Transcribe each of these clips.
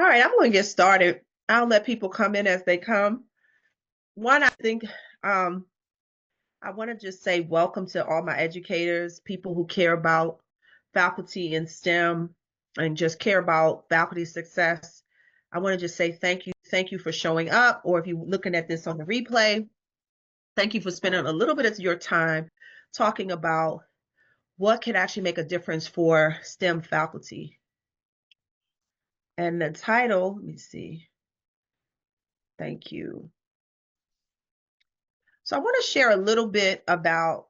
All right, I'm going to get started. I'll let people come in as they come. One, I think I want to just say welcome to all my educators, people who care about faculty in STEM and just care about faculty success. I want to just say thank you. Thank you for showing up, or if you're looking at this on the replay, thank you for spending a little bit of your time talking about what can actually make a difference for STEM faculty. And the title, let me see. Thank you. So I want to share a little bit about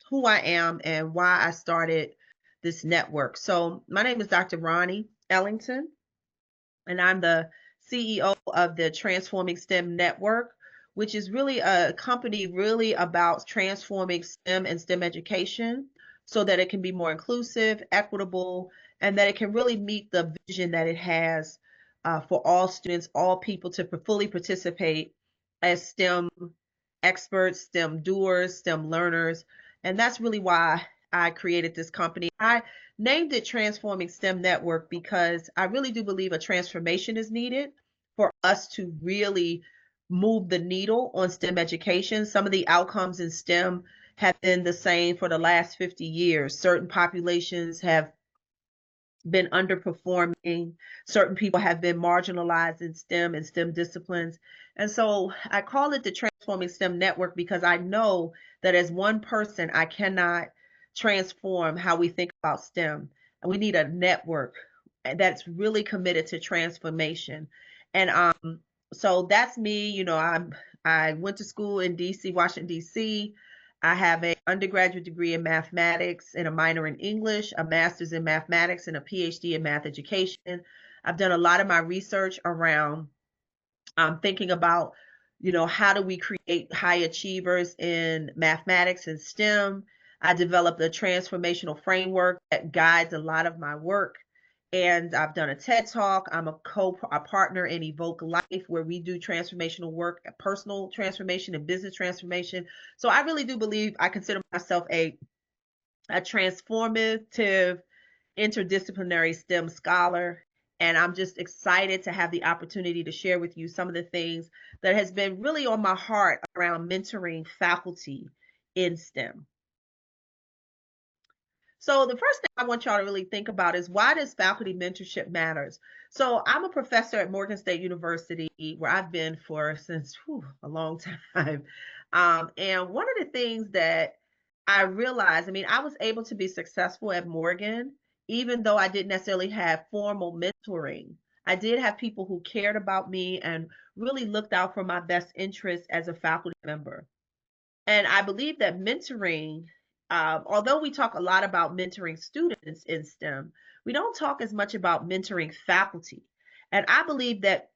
who I am and why I started this network. So my name is Dr. Ronnie Ellington, and I'm the CEO of the Transforming STEM Network, which is really a company really about transforming STEM and STEM education so that it can be more inclusive, equitable, and that it can really meet the vision that it has for all students, all people to fully participate as STEM experts, STEM doers, STEM learners. And that's really why I created this company. I named it Transforming STEM Network because I really do believe a transformation is needed for us to really move the needle on STEM education. Some of the outcomes in STEM have been the same for the last 50 years. Certain populations have been underperforming. Certain people have been marginalized in STEM and STEM disciplines. And so I call it the Transforming STEM Network because I know that as one person, I cannot transform how we think about STEM. And we need a network that's really committed to transformation. And so that's me. I went to school in DC, Washington, DC. I have an undergraduate degree in mathematics and a minor in English, a master's in mathematics, and a PhD in math education. I've done a lot of my research around thinking about, how do we create high achievers in mathematics and STEM. I developed a transformational framework that guides a lot of my work. And I've done a TED Talk. I'm a partner in Evoke Life, where we do transformational work, personal transformation and business transformation. So I really do believe I consider myself a transformative interdisciplinary STEM scholar. And I'm just excited to have the opportunity to share with you some of the things that has been really on my heart around mentoring faculty in STEM. So the first thing I want y'all to really think about is, why does faculty mentorship matters? So I'm a professor at Morgan State University, where I've been since a long time. And one of the things that I realized, I was able to be successful at Morgan, even though I didn't necessarily have formal mentoring. I did have people who cared about me and really looked out for my best interests as a faculty member. And I believe that mentoring, although we talk a lot about mentoring students in STEM, we don't talk as much about mentoring faculty. And I believe that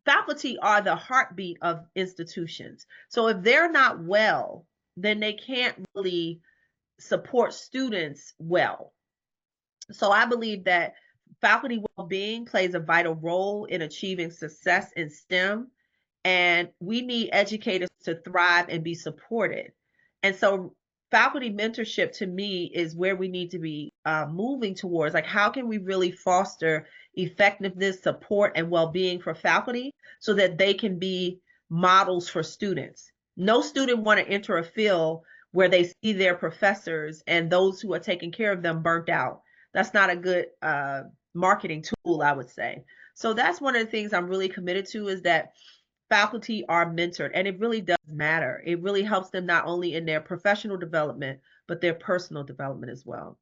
faculty are the heartbeat of institutions. So if they're not well, then they can't really support students well. So I believe that faculty well-being plays a vital role in achieving success in STEM, and we need educators to thrive and be supported. And so faculty mentorship, to me, is where we need to be moving towards. Like, how can we really foster effectiveness, support, and well-being for faculty so that they can be models for students? No student want to enter a field where they see their professors and those who are taking care of them burnt out. That's not a good marketing tool, I would say. So that's one of the things I'm really committed to, is that faculty are mentored, and it really does matter. It really helps them not only in their professional development, but their personal development as well.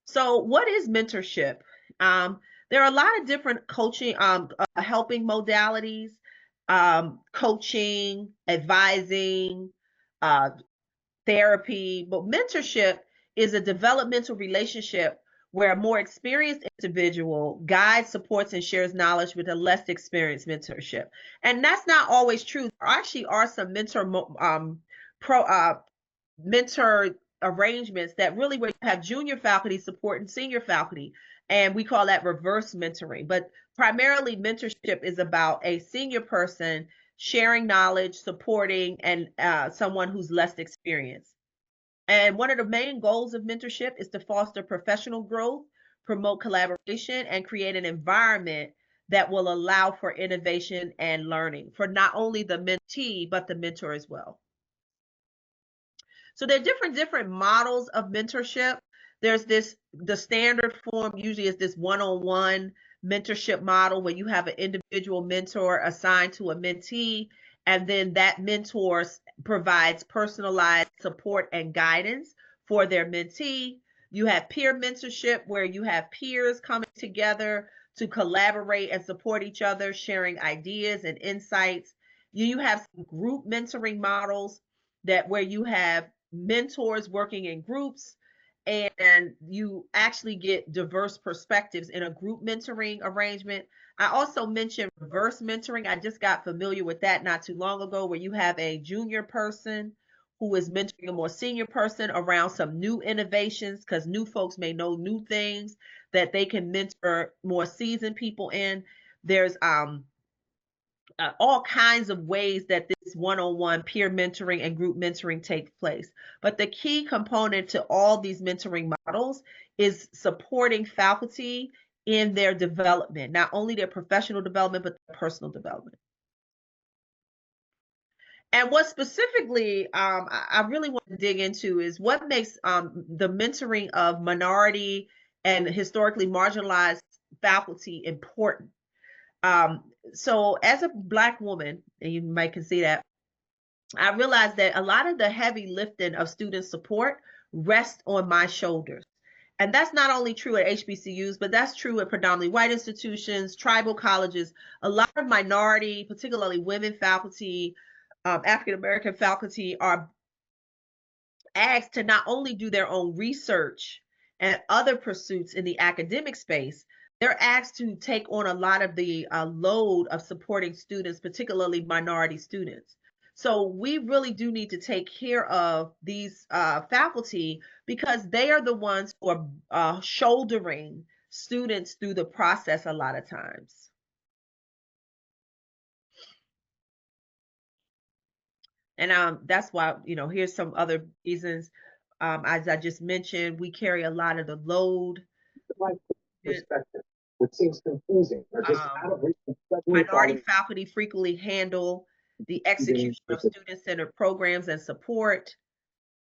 So what is mentorship? There are a lot of different coaching, helping modalities, coaching, advising, therapy, but mentorship is a developmental relationship where a more experienced individual guides, supports, and shares knowledge with a less experienced mentorship. And that's not always true. There actually are some mentor arrangements that really, where you have junior faculty supporting senior faculty, and we call that reverse mentoring. But primarily, mentorship is about a senior person sharing knowledge, supporting, and someone who's less experienced. And one of the main goals of mentorship is to foster professional growth, promote collaboration, and create an environment that will allow for innovation and learning for not only the mentee, but the mentor as well. So there are different models of mentorship. There's the standard form usually is this one-on-one mentorship model where you have an individual mentor assigned to a mentee, and then that mentor provides personalized support and guidance for their mentee. You have peer mentorship where you have peers coming together to collaborate and support each other, sharing ideas and insights. You have some group mentoring models that where you have mentors working in groups and you actually get diverse perspectives in a group mentoring arrangement. I also mentioned reverse mentoring. I just got familiar with that not too long ago, where you have a junior person who is mentoring a more senior person around some new innovations, because new folks may know new things that they can mentor more seasoned people in. There's all kinds of ways that this one-on-one peer mentoring and group mentoring takes place. But the key component to all these mentoring models is supporting faculty in their development, not only their professional development, but their personal development. And what specifically I really want to dig into is what makes the mentoring of minority and historically marginalized faculty important. So as a Black woman, and you might can see that, I realized that a lot of the heavy lifting of student support rests on my shoulders. And that's not only true at HBCUs, but that's true at predominantly white institutions, tribal colleges. A lot of minority, particularly women faculty, African American faculty are asked to not only do their own research and other pursuits in the academic space, they're asked to take on a lot of the load of supporting students, particularly minority students. So we really do need to take care of these faculty because they are the ones who are shouldering students through the process a lot of times. And that's why, here's some other reasons. As I just mentioned, we carry a lot of the load. Perspective, which seems confusing or just out of reach. Minority faculty frequently handle the execution of student-centered programs and support.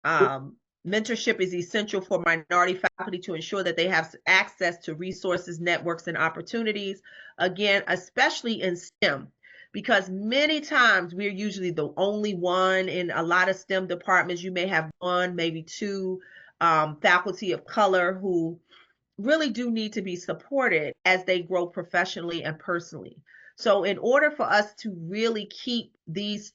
Mentorship is essential for minority faculty to ensure that they have access to resources, networks, and opportunities. Again, especially in STEM, because many times we're usually the only one in a lot of STEM departments. You may have one, maybe two faculty of color who really do need to be supported as they grow professionally and personally. So in order for us to really keep these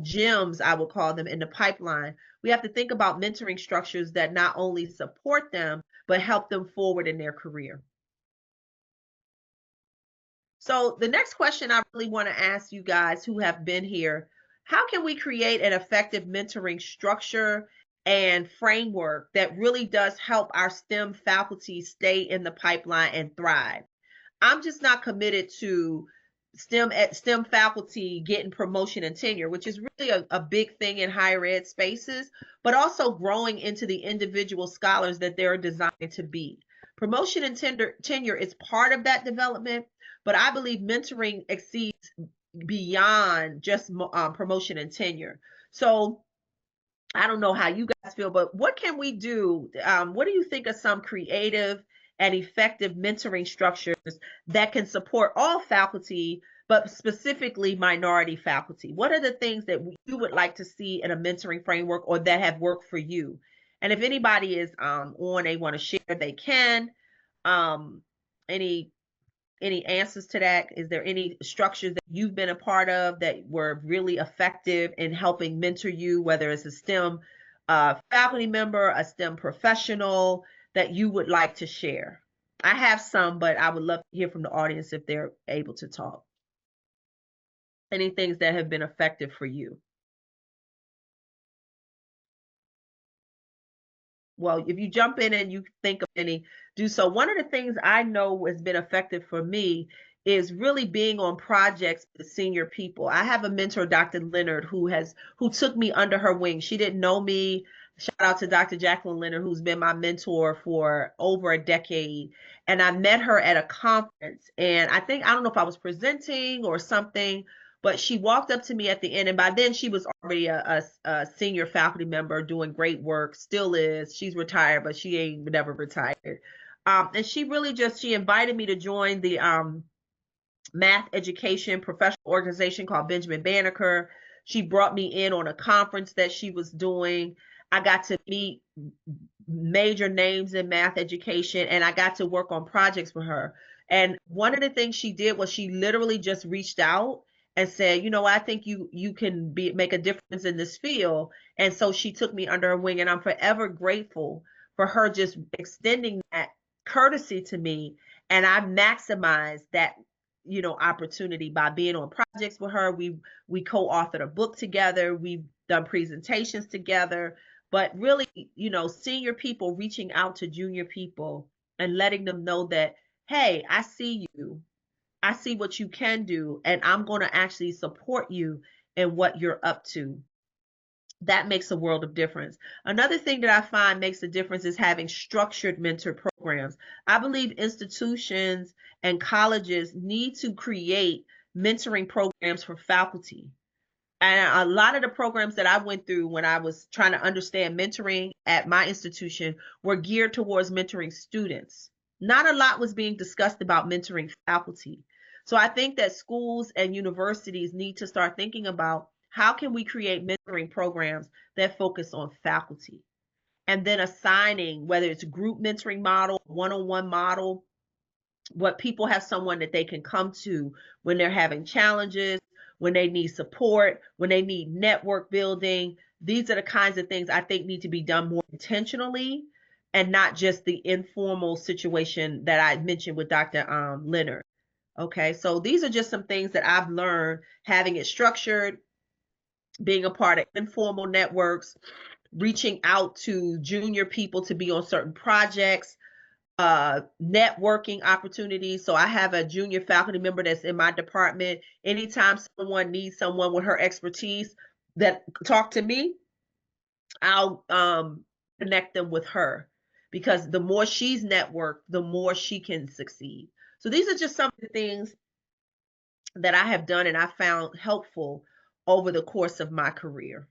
gems, I would call them, in the pipeline, we have to think about mentoring structures that not only support them, but help them forward in their career. So the next question I really want to ask you guys who have been here, how can we create an effective mentoring structure and framework that really does help our STEM faculty stay in the pipeline and thrive? I'm just not committed to STEM faculty getting promotion and tenure, which is really a big thing in higher ed spaces, but also growing into the individual scholars that they're designed to be. Promotion and tenure is part of that development, but I believe mentoring exceeds beyond just promotion and tenure. So I don't know how you guys feel, but what can we do? What do you think of some creative and effective mentoring structures that can support all faculty, but specifically minority faculty? What are the things that you would like to see in a mentoring framework or that have worked for you? And if anybody is on, they want to share, they can. Any answers to that? Is there any structures that you've been a part of that were really effective in helping mentor you, whether it's a STEM faculty member, a STEM professional, that you would like to share? I have some, but I would love to hear from the audience if they're able to talk. Any things that have been effective for you? Well, if you jump in and you think of any, do so. One of the things I know has been effective for me is really being on projects with senior people. I have a mentor, Dr. Leonard, who took me under her wing. She didn't know me Shout out to Dr. Jacqueline Leonard, who's been my mentor for over a decade. And I met her at a conference. And I don't know if I was presenting or something, but she walked up to me at the end. And by then, she was already a senior faculty member doing great work, still is. She's retired, but she ain't never retired. And she really she invited me to join the math education professional organization called Benjamin Banneker. She brought me in on a conference that she was doing. I got to meet major names in math education, and I got to work on projects with her. And one of the things she did was she literally just reached out and said, you know, I think you can make a difference in this field. And so she took me under her wing, and I'm forever grateful for her just extending that courtesy to me. And I maximized that, you know, opportunity by being on projects with her. We co-authored a book together. We've done presentations together. But really, you know, senior people reaching out to junior people and letting them know that, hey, I see you. I see what you can do, and I'm going to actually support you in what you're up to. That makes a world of difference. Another thing that I find makes a difference is having structured mentor programs. I believe institutions and colleges need to create mentoring programs for faculty. And a lot of the programs that I went through when I was trying to understand mentoring at my institution were geared towards mentoring students. Not a lot was being discussed about mentoring faculty. So I think that schools and universities need to start thinking about how can we create mentoring programs that focus on faculty, and then assigning, whether it's group mentoring model, one-on-one model, what people have someone that they can come to when they're having challenges, when they need support, when they need network building. These are the kinds of things I think need to be done more intentionally, and not just the informal situation that I mentioned with Dr. Leonard. Okay, so these are just some things that I've learned having it structured, being a part of informal networks, reaching out to junior people to be on certain projects, networking opportunities. So I have a junior faculty member that's in my department. Anytime someone needs someone with her expertise that talk to me, I'll connect them with her, because the more she's networked, the more she can succeed. So these are just some of the things that I have done and I found helpful over the course of my career.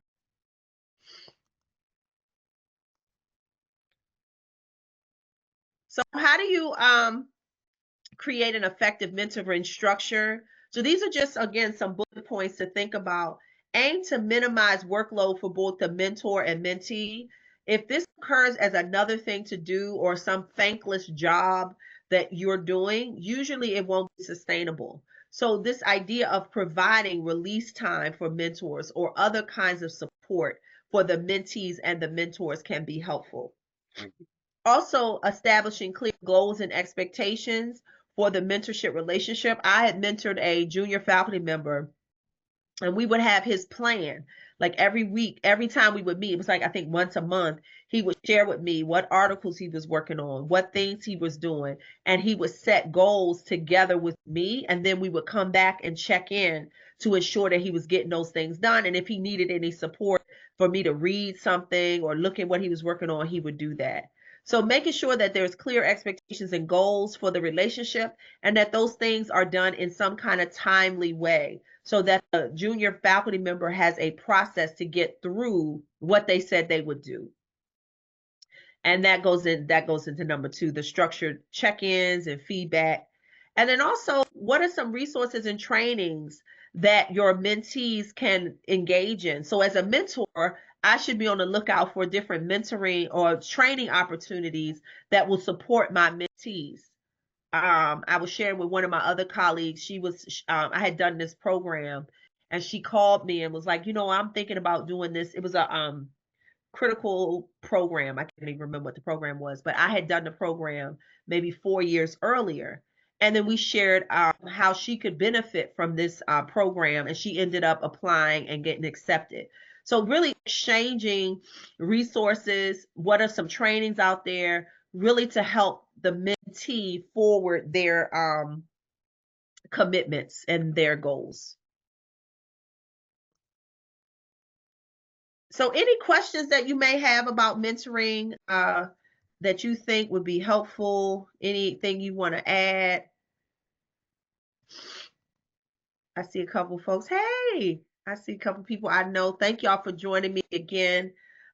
So how do you create an effective mentoring structure? So these are just, again, some bullet points to think about. Aim to minimize workload for both the mentor and mentee. If this occurs as another thing to do or some thankless job that you're doing, usually it won't be sustainable. So this idea of providing release time for mentors or other kinds of support for the mentees and the mentors can be helpful. Also, establishing clear goals and expectations for the mentorship relationship. I had mentored a junior faculty member, and we would have his plan. Like every week, every time we would meet, it was like, I think once a month, he would share with me what articles he was working on, what things he was doing, and he would set goals together with me. And then we would come back and check in to ensure that he was getting those things done. And if he needed any support for me to read something or look at what he was working on, he would do that. So making sure that there's clear expectations and goals for the relationship, and that those things are done in some kind of timely way, so that the junior faculty member has a process to get through what they said they would do. And that goes into number 2, the structured check-ins and feedback. And then also, what are some resources and trainings that your mentees can engage in? So as a mentor, I should be on the lookout for different mentoring or training opportunities that will support my mentees. I was sharing with one of my other colleagues. I had done this program, and she called me and was like, you know, I'm thinking about doing this. It was a critical program. I can't even remember what the program was, but I had done the program maybe 4 years earlier. And then we shared how she could benefit from this program, and she ended up applying and getting accepted. So really exchanging resources, what are some trainings out there, really to help the mentee forward their commitments and their goals. So any questions that you may have about mentoring that you think would be helpful? Anything you want to add? I see a couple folks. Hey, I see a couple people I know. Thank y'all for joining me again.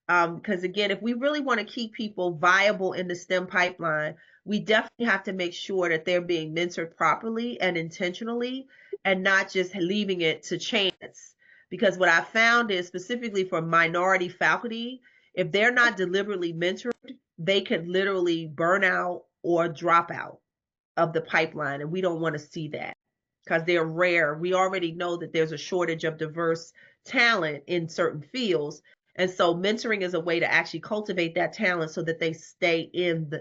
Because again, if we really want to keep people viable in the STEM pipeline, we definitely have to make sure that they're being mentored properly and intentionally and not just leaving it to chance. Because what I found is specifically for minority faculty, if they're not deliberately mentored, they could literally burn out or drop out of the pipeline. And we don't want to see that because they're rare. We already know that there's a shortage of diverse talent in certain fields. And so mentoring is a way to actually cultivate that talent so that they stay in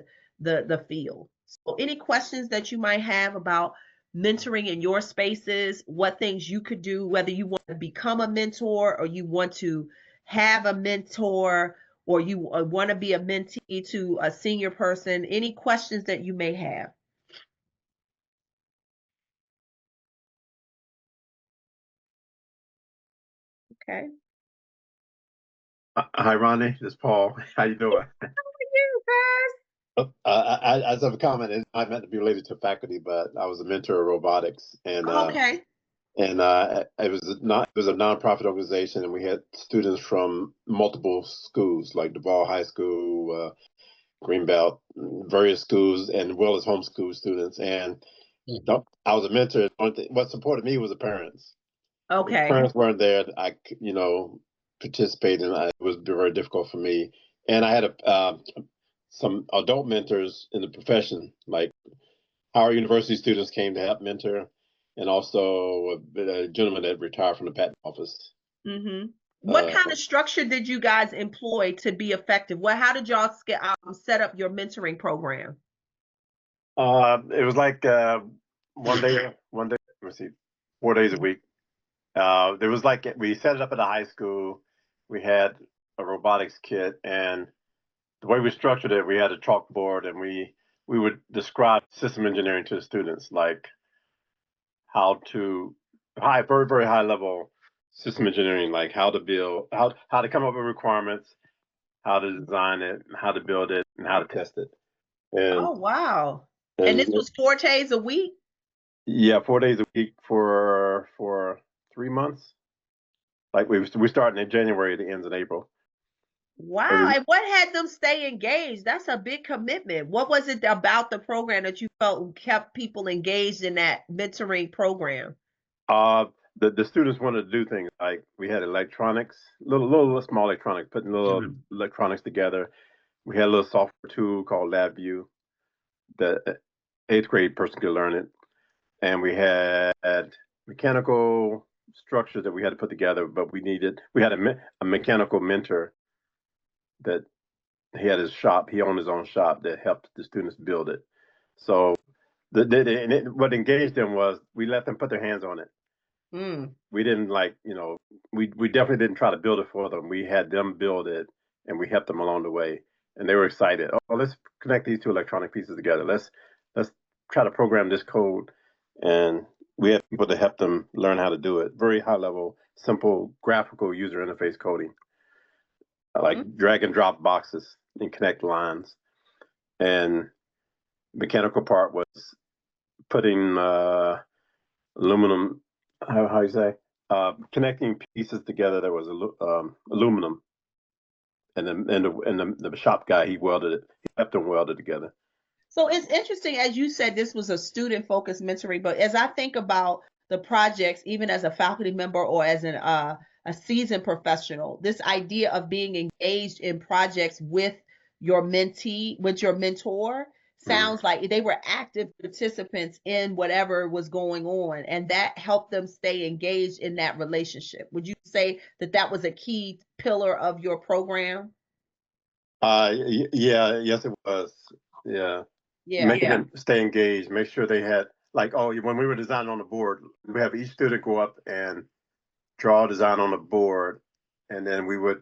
the field. So any questions that you might have about mentoring in your spaces, what things you could do, whether you want to become a mentor or you want to have a mentor or you want to be a mentee to a senior person, any questions that you may have. Okay. Hi, Ronnie. This is Paul. How you doing? How are you guys? I just have a comment. It's not meant to be related to faculty, but I was a mentor of robotics, and Okay. it was a nonprofit organization, and we had students from multiple schools, like Duval High School, Greenbelt, various schools, and as well as homeschool students. And I was a mentor. What supported me was the parents. If Okay. parents weren't there, I participate, and it was very difficult for me. And I had some adult mentors in the profession, like Howard University students came to help mentor, and also a gentleman that retired from the patent office. Mm-hmm. What Uh, kind of structure did you guys employ to be effective? How did y'all set up your mentoring program? it was like one day, let me see, 4 days a week. There was like we set it up at a high school. We had a robotics kit, and the way we structured it, we had a chalkboard, and we would describe system engineering to the students, like how to very very high level system engineering, like how to build, how to come up with requirements, how to design it, how to build it, and how to test it. And Oh, wow. And and this was 4 days a week? yeah, 4 days a week for 3 months. Like we started in January, it ends in April. Wow. Every And what had them stay engaged? That's a big commitment. What was it about the program that you felt kept people engaged in that mentoring program? uh the students wanted to do things like we had electronics, little small electronics, putting little electronics together. We had a little software tool called LabVIEW that eighth grade person could learn it, and we had mechanical structures that we had to put together. But we had a mechanical mentor that he had his shop. He owned his own shop that helped the students build it. So what engaged them was we let them put their hands on it. Mm. We didn't we definitely didn't try to build it for them. We had them build it, and we helped them along the way, and they were excited. Oh, let's connect these two electronic pieces together. Let's try to program this code, and we had people to help them learn how to do it. Very high level, simple graphical user interface coding, like drag and drop boxes and connect lines. And mechanical part was putting aluminum, how you say, connecting pieces together. There was aluminum, and the shop guy, he welded it. He helped them weld it together. So it's interesting, as you said, this was a student focused mentoring, but as I think about the projects, even as a faculty member or as a seasoned professional, this idea of being engaged in projects with your mentee, with your mentor, sounds like they were active participants in whatever was going on, and that helped them stay engaged in that relationship. Would you say that that was a key pillar of your program? Yeah, yes, it was. Yeah, Yeah. making them stay engaged. Make sure they had like, oh, when we were designing on the board, we have each student go up and draw a design on the board, and then we would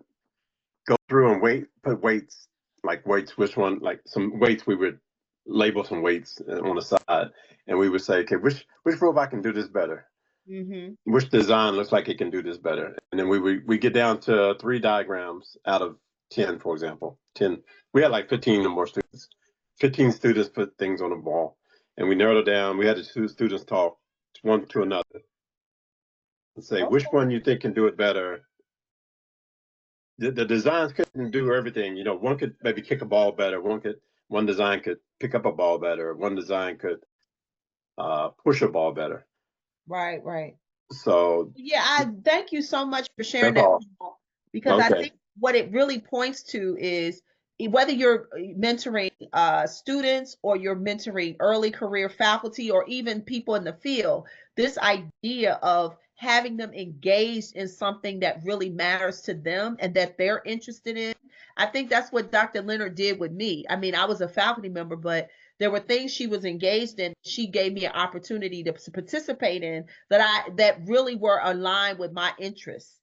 go through and put weights, like weights, which one, like some weights, we would label some weights on the side, and we would say, okay, which robot can do this better? Mm-hmm. Which design looks like it can do this better? And then we get down to 3 diagrams out of 10, for example. 10. We had like 15 or more students. 15 students put things on the wall, and we narrowed it down. We had the two students talk one to another and say which Okay. one you think can do it better. The designs couldn't do everything. You know, one could maybe kick a ball better. One design could pick up a ball better. One design could push a ball better. Right, right. So Yeah, I thank you so much for sharing that's that, all. because I Okay. think what it really points to is whether you're mentoring students or you're mentoring early career faculty or even people in the field, this idea of having them engaged in something that really matters to them and that they're interested in. I think that's what Dr. Leonard did with me. I mean, I was a faculty member, but there were things she was engaged in. She gave me an opportunity to participate in that really were aligned with my interests.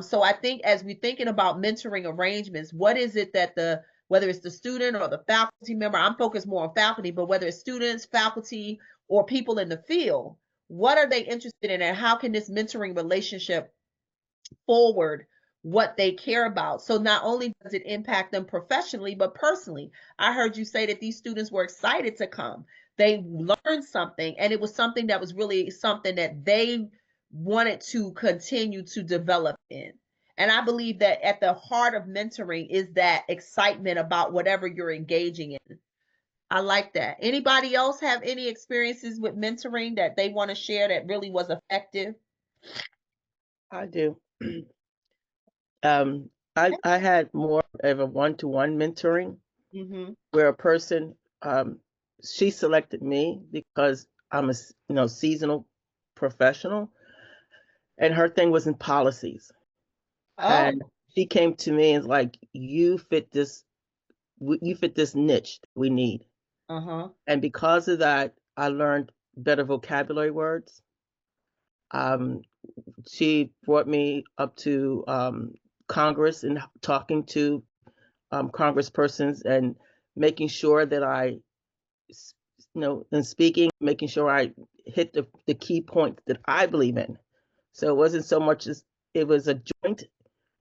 So I think as we're thinking about mentoring arrangements, what is it that whether it's the student or the faculty member, I'm focused more on faculty, but whether it's students, faculty, or people in the field, what are they interested in, and how can this mentoring relationship forward what they care about? So not only does it impact them professionally, but personally. I heard you say that these students were excited to come. They learned something, and it was something that was really something that they wanted to continue to develop in. And I believe that at the heart of mentoring is that excitement about whatever you're engaging in. I like that. Anybody else have any experiences with mentoring that they want to share that really was effective? I do. Um, I had more of a one-to-one mentoring Mm-hmm. where a person, she selected me because I'm a seasonal professional, and her thing was in policies. Oh. And she came to me and was like, you fit this niche that we need. Uh-huh. And because of that, I learned better vocabulary words. Um, she brought me up to Congress and talking to congresspersons and making sure that in speaking, making sure I hit the key points that I believe in. So it wasn't so much as it was a joint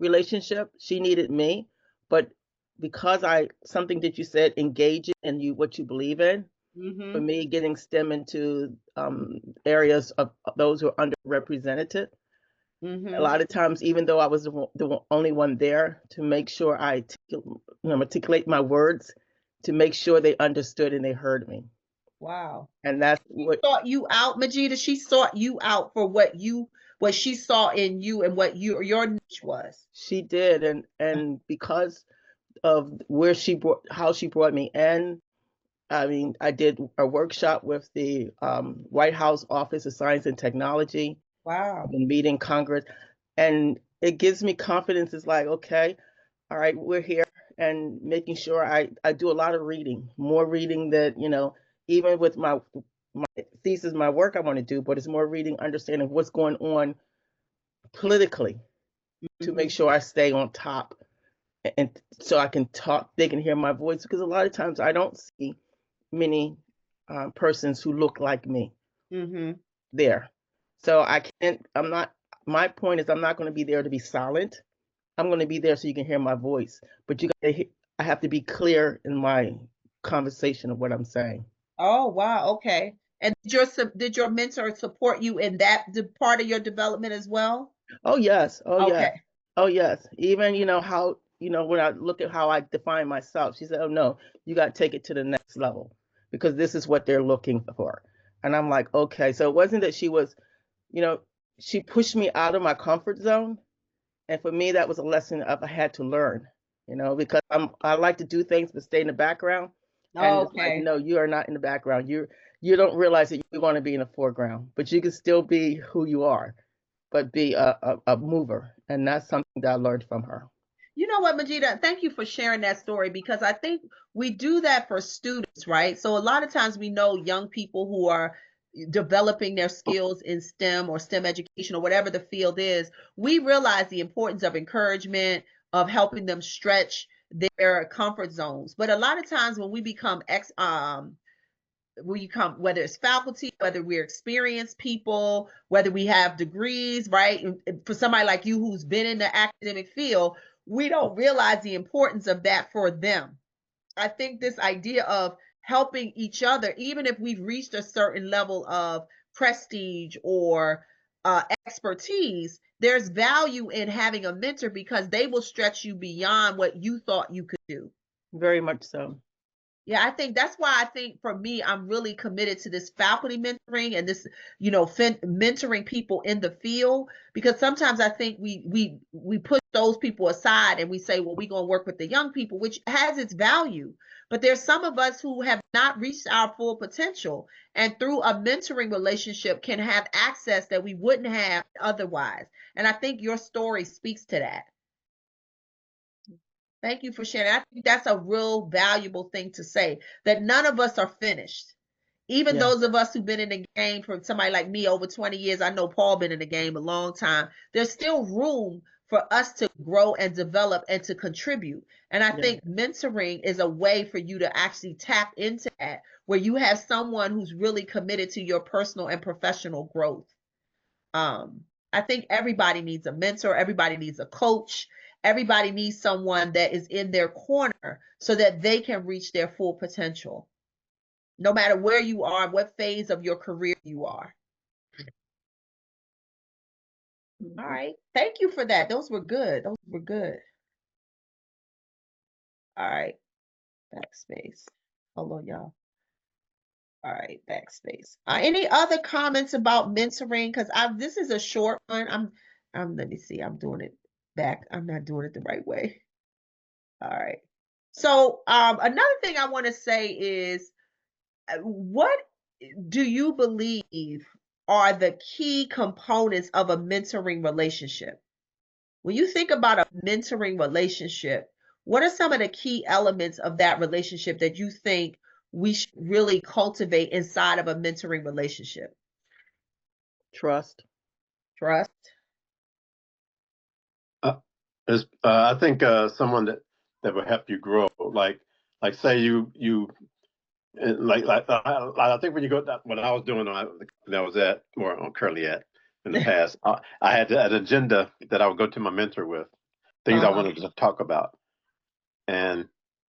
relationship. She needed me, but because something that you said, engage in what you believe in, for Mm-hmm. me, getting STEM into areas of those who are underrepresented. A Mm-hmm. lot of times, even though I was the only one there to make sure I articulate my words, to make sure they understood and they heard me. Wow. And that's She what sought you out, Majida. She sought you out for what she saw in you and what your niche was. she did. And because of how she brought me in, I mean, I did a workshop with the White House Office of Science and Technology. I've Wow. been meeting Congress, and it gives me confidence. It's like, okay, all right, we're here, and making sure I do a lot of reading, more reading that, even with my thesis, my work I want to do, but it's more reading, understanding what's going on politically to Mm-hmm. make sure I stay on top, and so I can talk, they can hear my voice, because a lot of times I don't see many persons who look like me Mm-hmm. there. So I can't, I'm not, my point is I'm not going to be there to be silent. I'm going to be there so you can hear my voice. But I have to be clear in my conversation of what I'm saying. Oh, wow. Okay. And did your mentor support you in that part of your development as well? Oh, yes. Oh, yes. Okay. Oh, yes. Even, how, when I look at how I define myself, she said, oh, no, you got to take it to the next level because this is what they're looking for. And I'm like, okay. So it wasn't that you know, she pushed me out of my comfort zone. And for me, that was a lesson I had to learn, because I like to do things but stay in the background. And it's like, Okay. no, you are not in the background. You don't realize that you want to be in the foreground, but you can still be who you are, but be a mover. And that's something that I learned from her. You know what, Majida? Thank you for sharing that story, because I think we do that for students, right? So a lot of times we know young people who are developing their skills in STEM or STEM education or whatever the field is. We realize the importance of encouragement, of helping them stretch their comfort zones. But a lot of times when we become whether it's faculty, whether we're experienced people, whether we have degrees, right? For somebody like you who's been in the academic field, we don't realize the importance of that for them. I think this idea of helping each other, even if we've reached a certain level of prestige or expertise, there's value in having a mentor because they will stretch you beyond what you thought you could do. Very much so. Yeah, I think that's why I think for me, I'm really committed to this faculty mentoring and this, mentoring people in the field, because sometimes I think we push those people aside and we say, well, we're going to work with the young people, which has its value. But there's some of us who have not reached our full potential, and through a mentoring relationship can have access that we wouldn't have otherwise. And I think your story speaks to that. Thank you for sharing. I think that's a real valuable thing to say, that none of us are finished. Even those of us who've been in the game, for somebody like me over 20 years, I know Paul been in the game a long time. There's still room for us to grow and develop and to contribute. And I think mentoring is a way for you to actually tap into that, where you have someone who's really committed to your personal and professional growth. I think everybody needs a mentor. Everybody needs a coach. Everybody needs someone that is in their corner so that they can reach their full potential, no matter where you are, what phase of your career you are. All right. Thank you for that. Those were good. Those were good. All right. Backspace. Hold on, y'all. All right, backspace. Any other comments about mentoring? Because this is a short one. Let me see. I'm doing it back. I'm not doing it the right way. All right. So another thing I want to say is, what do you believe are the key components of a mentoring relationship? When you think about a mentoring relationship, what are some of the key elements of that relationship that you think we should really cultivate inside of a mentoring relationship? Trust. Trust. I think someone that will help you grow, like say you I think when you go what I was doing, when I was at, or I'm currently at in the past, I had an agenda that I would go to my mentor with, things I wanted to talk about. And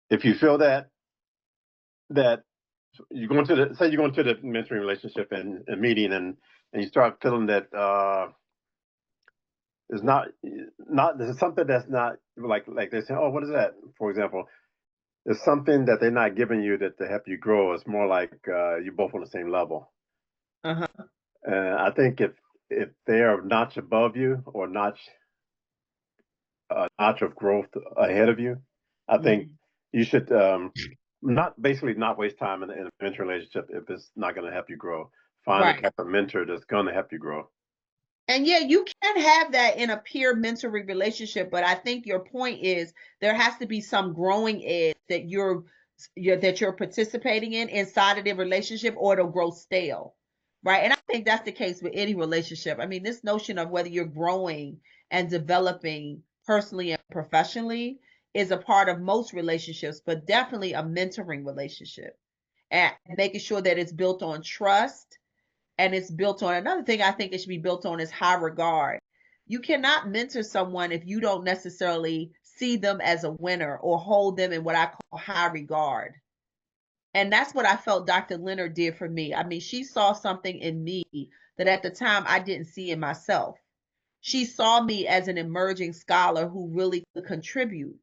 if you feel that you're going to the mentoring relationship and meeting, and you start feeling that there's something that's not like they're saying, oh, what is that? For example, there's something that they're not giving you that to help you grow. It's more like you're both on the same level. And I think if they're a notch above you or a notch of growth ahead of you, I think you should not waste time in a mentor relationship if it's not going to help you grow. Find a type of mentor that's going to help you grow. And yeah, you can have that in a peer mentoring relationship, but I think your point is there has to be some growing edge that you're participating in inside of the relationship, or it'll grow stale, right? And I think that's the case with any relationship. I mean, this notion of whether you're growing and developing personally and professionally is a part of most relationships, but definitely a mentoring relationship, and making sure that it's built on trust. And it's built on, another thing I think it should be built on is high regard. You cannot mentor someone if you don't necessarily see them as a winner or hold them in what I call high regard. And that's what I felt Dr. Leonard did for me. I mean, she saw something in me that at the time I didn't see in myself. She saw me as an emerging scholar who really could contribute.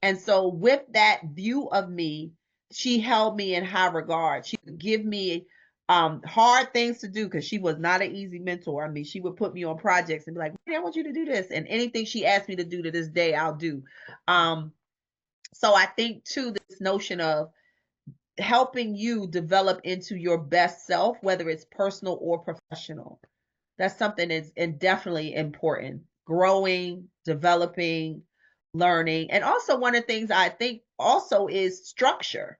And so with that view of me, she held me in high regard. She would give me hard things to do, because she was not an easy mentor. I mean, she would put me on projects and be like, I want you to do this. And anything she asked me to do to this day, I'll do. So I think too, this notion of helping you develop into your best self, whether it's personal or professional, that's something that's definitely important. Growing, developing, learning. And also one of the things I think also is structure.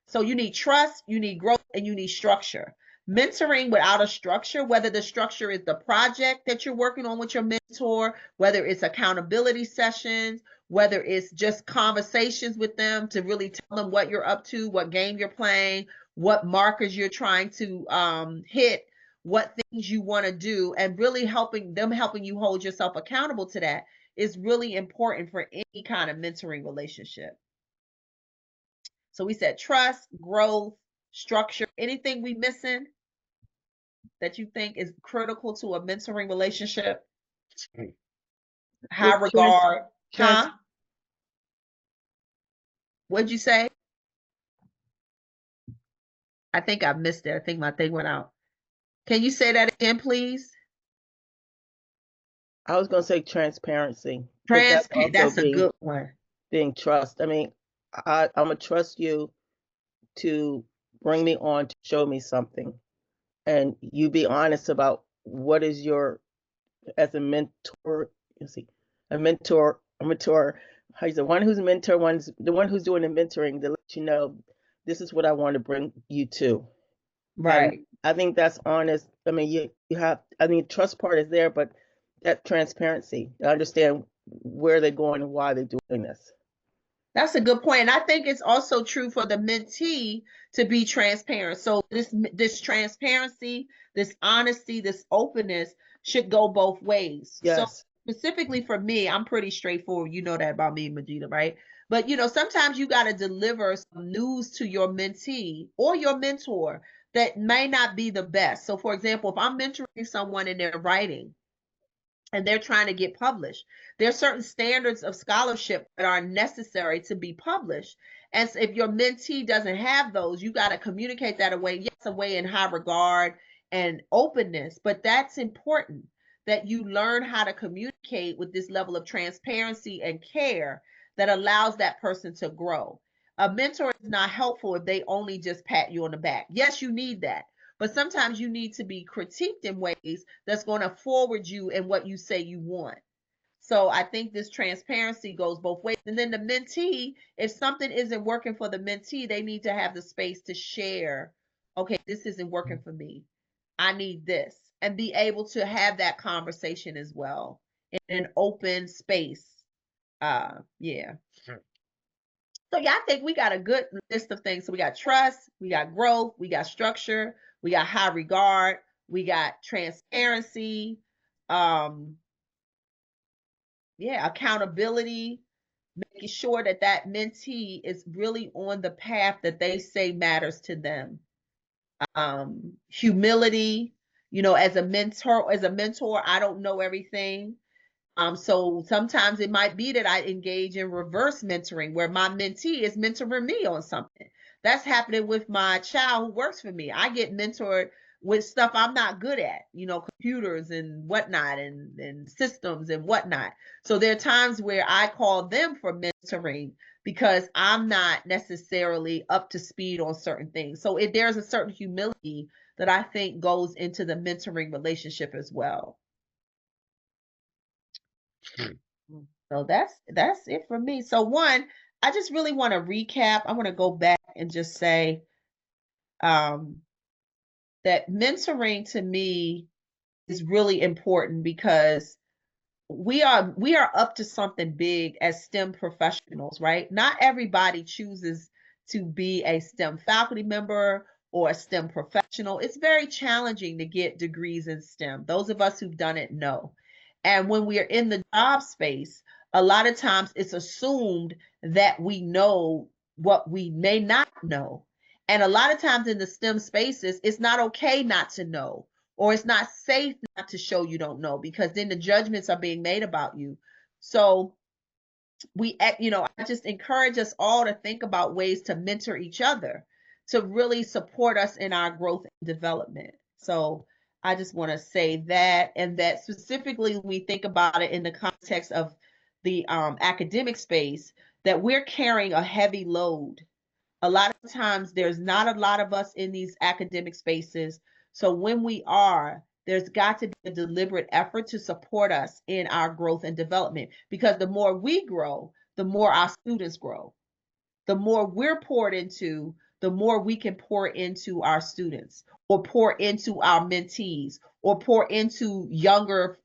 So you need trust, you need growth, and you need structure. Mentoring without a structure, whether the structure is the project that you're working on with your mentor, whether it's accountability sessions, whether it's just conversations with them to really tell them what you're up to, what game you're playing, what markers you're trying to hit, what things you want to do, and really helping you hold yourself accountable to that is really important for any kind of mentoring relationship. So we said trust, growth, structure. Anything we missing that you think is critical to a mentoring relationship? High regard. Huh? What'd you say? I think I missed it. I think my thing went out. Can you say that again, please? I was going to say transparency. That's a good one. Being trust. I mean, I'm going to trust you to bring me on to show me something. And you be honest about what is your, as a mentor, a mentor, how you say, one who's a mentor, the one who's doing the mentoring to let you know, this is what I want to bring you to. Right. And I think that's honest. I mean, you have, I mean, trust part is there, but that transparency, to understand where they're going and why they're doing this. That's a good point. And I think it's also true for the mentee to be transparent. So this transparency, this honesty, this openness should go both ways. Yes. So specifically for me, I'm pretty straightforward. You know that about me, Majida, right? But sometimes you got to deliver some news to your mentee or your mentor that may not be the best. So for example, if I'm mentoring someone in their writing, and they're trying to get published, there are certain standards of scholarship that are necessary to be published. And so if your mentee doesn't have those, you got to communicate that away. Yes, away in high regard and openness, but that's important that you learn how to communicate with this level of transparency and care that allows that person to grow. A mentor is not helpful if they only just pat you on the back. Yes, you need that. But sometimes you need to be critiqued in ways that's going to forward you in what you say you want. So I think this transparency goes both ways. And then the mentee, if something isn't working for the mentee, they need to have the space to share, okay, this isn't working for me. I need this. And be able to have that conversation as well in an open space. Yeah. So yeah, I think we got a good list of things. So we got trust, we got growth, we got structure, we got high regard, we got transparency, accountability, making sure that that mentee is really on the path that they say matters to them. Humility, as a mentor, I don't know everything. So sometimes it might be that I engage in reverse mentoring where my mentee is mentoring me on something. That's happening with my child who works for me. I get mentored with stuff I'm not good at, computers and whatnot and systems and whatnot. So there are times where I call them for mentoring because I'm not necessarily up to speed on certain things. So there's a certain humility that I think goes into the mentoring relationship as well. So that's it for me. So one, I just really want to recap. I want to go back and just say that mentoring to me is really important because we are up to something big as STEM professionals, right? Not everybody chooses to be a STEM faculty member or a STEM professional. It's very challenging to get degrees in STEM. Those of us who've done it know. And when we are in the job space, a lot of times it's assumed that we know what we may not know. And a lot of times in the STEM spaces, it's not okay not to know, or it's not safe not to show you don't know, because then the judgments are being made about you. So I just encourage us all to think about ways to mentor each other, to really support us in our growth and development. So I just want to say that, and that specifically when we think about it in the context of the academic space, that we're carrying a heavy load. A lot of times there's not a lot of us in these academic spaces. So when we are, there's got to be a deliberate effort to support us in our growth and development, because the more we grow, the more our students grow. The more we're poured into, the more we can pour into our students, or pour into our mentees, or pour into younger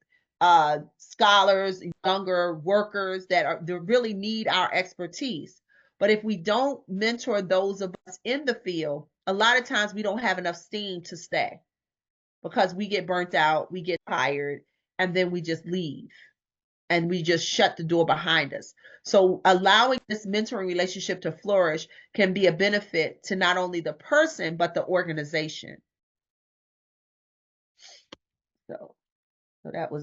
scholars, younger workers that really need our expertise. But if we don't mentor those of us in the field, a lot of times we don't have enough steam to stay because we get burnt out, we get tired, and then we just leave and we just shut the door behind us. So allowing this mentoring relationship to flourish can be a benefit to not only the person, but the organization. So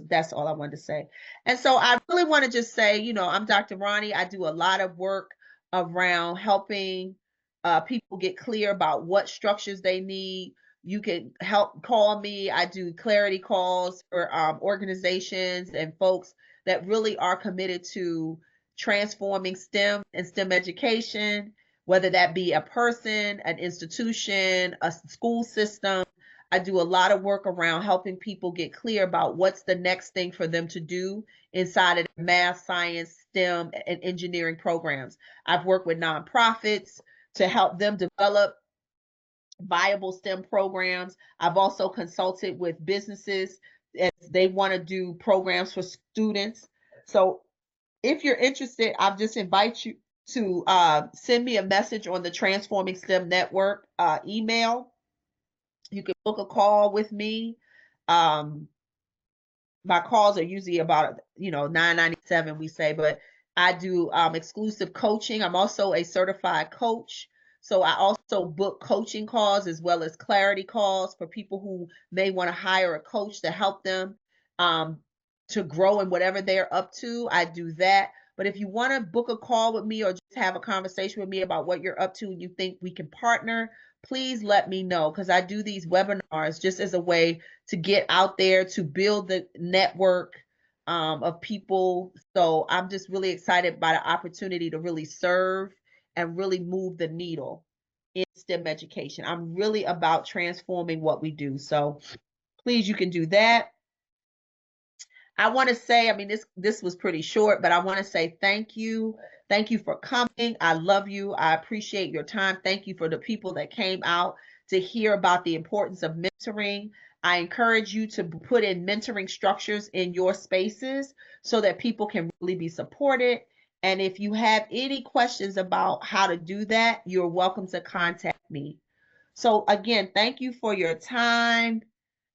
that's all I wanted to say. And so I really want to just say, you know, I'm Dr. Ronnie. I do a lot of work around helping people get clear about what structures they need. You can help call me. I do clarity calls for organizations and folks that really are committed to transforming STEM and STEM education, whether that be a person, an institution, a school system. I do a lot of work around helping people get clear about what's the next thing for them to do inside of math, science, STEM, and engineering programs. I've worked with nonprofits to help them develop viable STEM programs. I've also consulted with businesses as they want to do programs for students. So if you're interested, I'll just invite you to send me a message on the Transforming STEM Network email. You can book a call with me. My calls are usually about, you know, $9.97 we say, but I do exclusive coaching. I'm also a certified coach. So I also book coaching calls as well as clarity calls for people who may want to hire a coach to help them to grow in whatever they're up to. I do that. But if you want to book a call with me or just have a conversation with me about what you're up to and you think we can partner, please let me know, because I do these webinars just as a way to get out there, to build the network of people. So I'm just really excited by the opportunity to really serve and really move the needle in STEM education. I'm really about transforming what we do. So please, you can do that. I want to say, I mean, this was pretty short, but I want to say thank you. Thank you for coming. I love you. I appreciate your time. Thank you for the people that came out to hear about the importance of mentoring. I encourage you to put in mentoring structures in your spaces so that people can really be supported. And if you have any questions about how to do that, you're welcome to contact me. So again, thank you for your time.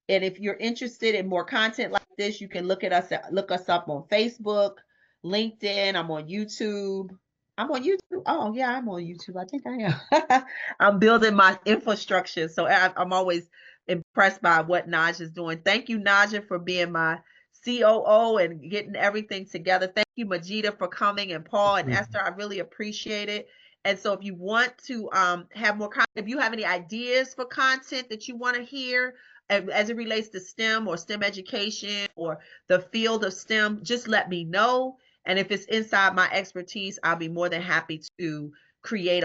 And if you're interested in more content like this, you can look us up on Facebook, LinkedIn. I'm on YouTube. I'm on YouTube. Oh yeah, I'm on YouTube. I think I am. I'm building my infrastructure, so I'm always impressed by what Naj is doing. Thank you, Naja, for being my COO and getting everything together. Thank you, Majida, for coming, and Paul and Esther. I really appreciate it. And so if you want to have more content, if you have any ideas for content that you want to hear, as it relates to STEM or STEM education or the field of STEM, just let me know. And if it's inside my expertise, I'll be more than happy to create